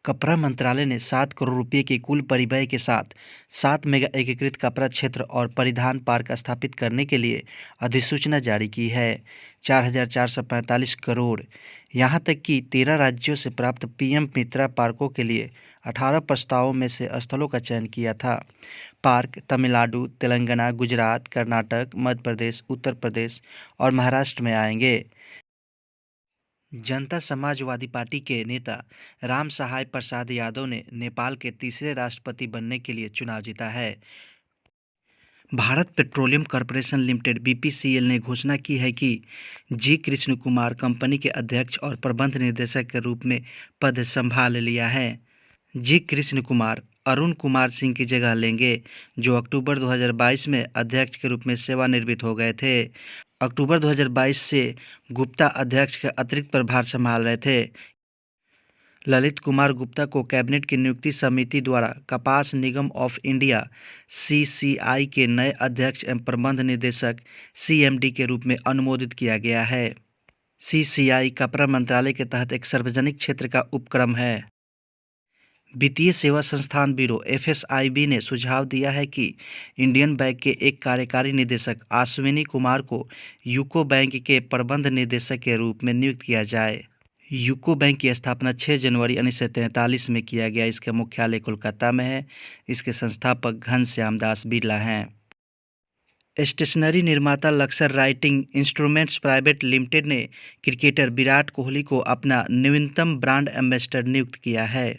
कपड़ा मंत्रालय ने 7 करोड़ रुपए के कुल परिव्यय के साथ 7 मेगा एकीकृत कपड़ा क्षेत्र और परिधान पार्क स्थापित करने के लिए अधिसूचना जारी की है। 4,445 करोड़। यहां तक कि 13 राज्यों से प्राप्त पीएम मित्रा पार्कों के लिए 18 प्रस्तावों में से स्थलों का चयन किया था। पार्क तमिलनाडु, तेलंगाना, गुजरात, कर्नाटक, मध्य प्रदेश, उत्तर प्रदेश और महाराष्ट्र में आएंगे। जनता समाजवादी पार्टी के नेता राम सहाय प्रसाद यादव ने नेपाल के तीसरे राष्ट्रपति बनने के लिए चुनाव जीता है। Bharat petroleum corporation limited BPCL ने घोषणा की है कि जी कृष्ण कुमार कंपनी के अध्यक्ष और प्रबंध निदेशक के रूप में पद संभाल लिया है। जी कृष्ण कुमार अरुण कुमार सिंह की जगह लेंगे, जो अक्टूबर 2022 में अध्यक्ष के रूप में सेवानिवृत्त हो गए थे। अक्टूबर 2022 से गुप्ता अध्यक्ष के अतिरिक्त प्रभार संभाल रहे थे। ललित कुमार गुप्ता को कैबिनेट की नियुक्ति समिति द्वारा कपास निगम ऑफ इंडिया सीसीआई के नए अध्यक्ष एवं प्रबंध निदेशक सीएमडी के रूप में अनुमोदित किया गया है। सीसीआई कपड़ा मंत्रालय के तहत एक सार्वजनिक क्षेत्र का उपक्रम है। वित्तीय सेवा संस्थान ब्यूरो एफएसआईबी ने सुझाव दिया है कि इंडियन बैंक के एक कार्यकारी निदेशक अश्विनी कुमार को यूको बैंक के प्रबंध निदेशक के रूप में नियुक्त किया जाए। यूको बैंक की स्थापना 6 जनवरी 1943 में किया गया। इसका मुख्यालय कोलकाता में है। इसके संस्थापक घनश्याम दास बिरला हैं। स्टेशनरी निर्माता Laksar writing instruments private limited ने क्रिकेटर विराट कोहली को अपना नवीनतम ब्रांड एम्बेसडर नियुक्त किया है।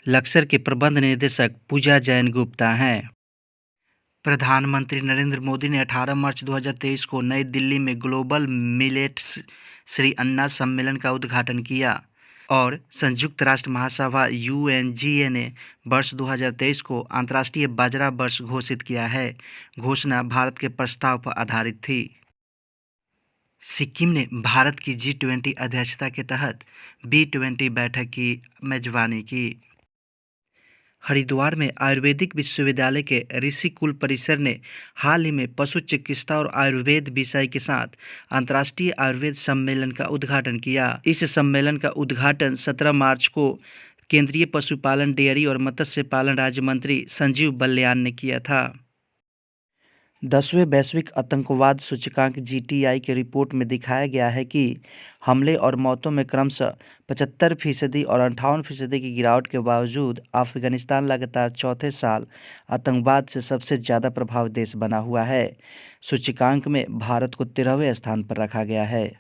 लक्सर के प्रबंध निदेशक पूजा जैन गुप्ता हैं। प्रधानमंत्री नरेंद्र मोदी ने 18 मार्च 2023 को नई दिल्ली में ग्लोबल मिलेट्स श्री अन्ना सम्मेलन का उद्घाटन किया और संयुक्त राष्ट्र महासभा यूएनजीए ने वर्ष 2023 को अंतर्राष्ट्रीय बाजरा वर्ष घोषित किया है। घोषणा भारत के प्रस्ताव पर आधारित थी। सिक्किम ने भारत की G20 अध्यक्षता के तहत B20 बैठक की मेजबानी की। हरिद्वार में आयुर्वेदिक विश्वविद्यालय के ऋषिकुल परिसर ने हाल ही में पशु चिकित्सा और आयुर्वेद विषय के साथ अंतर्राष्ट्रीय आयुर्वेद सम्मेलन का उद्घाटन किया। इस सम्मेलन का उद्घाटन 17 मार्च को केंद्रीय पशुपालन, डेयरी और मत्स्य पालन राज्य मंत्री संजीव बल्यान ने किया था। 10वें वैश्विक आतंकवाद सूचकांक जीटीआई की रिपोर्ट में दिखाया गया है कि हमले और मौतों में क्रमशः 75% और 58% की गिरावट के बावजूद अफगानिस्तान लगातार चौथे साल आतंकवाद से सबसे ज़्यादा प्रभावित देश बना हुआ है। सूचकांक में भारत को 13वें स्थान पर रखा गया है।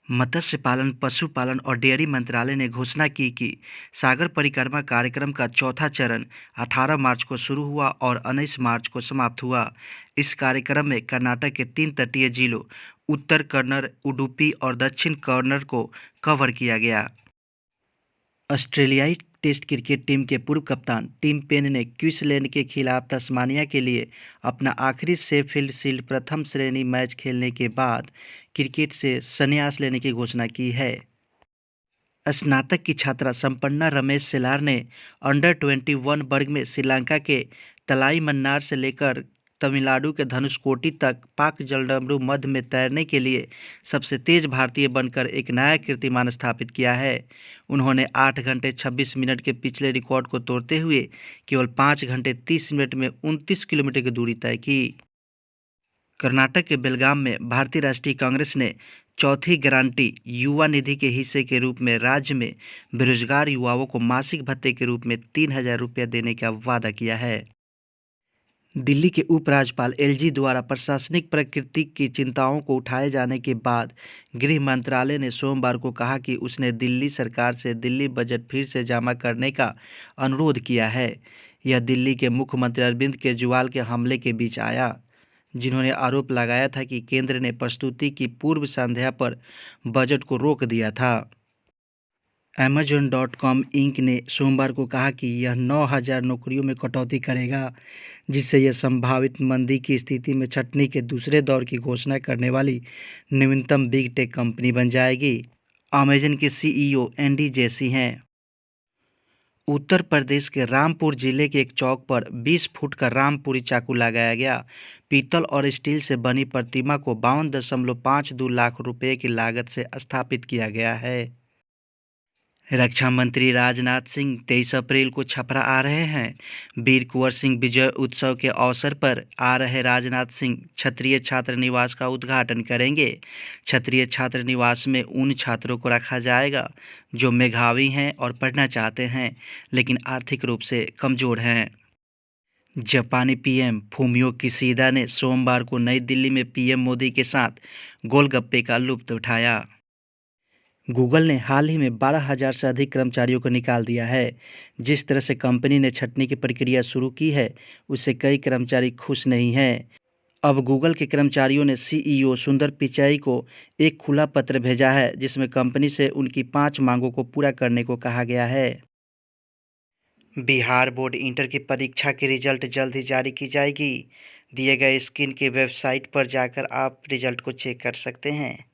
मत्स्य पालन, पशुपालन और डेयरी मंत्रालय ने घोषणा की कि सागर परिक्रमा कार्यक्रम का चौथा चरण 18 मार्च को शुरू हुआ और 19 मार्च को समाप्त हुआ। इस कार्यक्रम में कर्नाटक के 3 तटीय जिलों उत्तर कन्नड़, उडुपी और दक्षिण कन्नड़ को कवर किया गया। ऑस्ट्रेलियाई टेस्ट क्रिकेट टीम के पूर्व कप्तान टिम पेन ने क्वींसलैंड के खिलाफ तस्मानिया के लिए अपना आखिरी शेफील्ड शील्ड प्रथम श्रेणी मैच खेलने के बाद क्रिकेट से संन्यास लेने की घोषणा की है। स्नातक की छात्रा संपन्ना रमेश सेलार ने अंडर 21 वर्ग में श्रीलंका के तलाईमन्नार से लेकर तमिलनाडु के धनुषकोटी तक पाक जलडमरू मध्य में तैरने के लिए सबसे तेज भारतीय बनकर एक नया कीर्तिमान स्थापित किया है। उन्होंने 8 घंटे 26 मिनट के पिछले रिकॉर्ड को तोड़ते हुए केवल 5 घंटे 30 मिनट में 29 किलोमीटर की दूरी तय की। कर्नाटक के बेलगाम में भारतीय राष्ट्रीय कांग्रेस ने चौथी गारंटी युवा निधि के हिस्से के रूप में राज्य में बेरोजगार युवाओं को मासिक भत्ते के रूप में 3,000 रुपया देने का वादा किया है। दिल्ली के उपराज्यपाल एलजी द्वारा प्रशासनिक प्रकृति की चिंताओं को उठाए जाने के बाद गृह मंत्रालय ने सोमवार को कहा कि उसने दिल्ली सरकार से दिल्ली बजट फिर से जमा करने का अनुरोध किया है। यह दिल्ली के मुख्यमंत्री अरविंद केजरीवाल के हमले के बीच आया, जिन्होंने आरोप लगाया था कि केंद्र ने प्रस्तुति की पूर्व संध्या पर बजट को रोक दिया था। Amazon.com इंक ने सोमवार को कहा कि यह 9,000 नौकरियों में कटौती करेगा, जिससे यह संभावित मंदी की स्थिति में छंटनी के दूसरे दौर की घोषणा करने वाली नवीनतम बिग टेक कंपनी बन जाएगी। अमेजन के सीईओ एंडी जेसी हैं। उत्तर प्रदेश के रामपुर जिले के एक चौक पर 20 फुट का रामपुरी चाकू लगाया गया। पीतल और स्टील से बनी प्रतिमा को 52.52 लाख रुपए की लागत से स्थापित किया गया है। रक्षा मंत्री राजनाथ सिंह 23 अप्रैल को छपरा आ रहे हैं। वीर कुंवर सिंह विजय उत्सव के अवसर पर आ रहे राजनाथ सिंह क्षत्रिय छात्र निवास का उद्घाटन करेंगे। क्षत्रिय छात्र निवास में उन छात्रों को रखा जाएगा जो मेधावी हैं और पढ़ना चाहते हैं लेकिन आर्थिक रूप से कमज़ोर हैं। जापानी पीएम फूमियो किशिदा ने सोमवार को नई दिल्ली में पीएम मोदी के साथ गोलगप्पे का लुत्फ उठाया। गूगल ने हाल ही में 12,000 से अधिक कर्मचारियों को निकाल दिया है। जिस तरह से कंपनी ने छंटनी की प्रक्रिया शुरू की है, उससे कई कर्मचारी खुश नहीं हैं। अब गूगल के कर्मचारियों ने सीईओ सुंदर पिचाई को एक खुला पत्र भेजा है, जिसमें कंपनी से उनकी 5 मांगों को पूरा करने को कहा गया है। बिहार बोर्ड इंटर की परीक्षा की रिजल्ट जल्द ही जारी की जाएगी। दिए गए स्क्रीन की वेबसाइट पर जाकर आप रिजल्ट को चेक कर सकते हैं।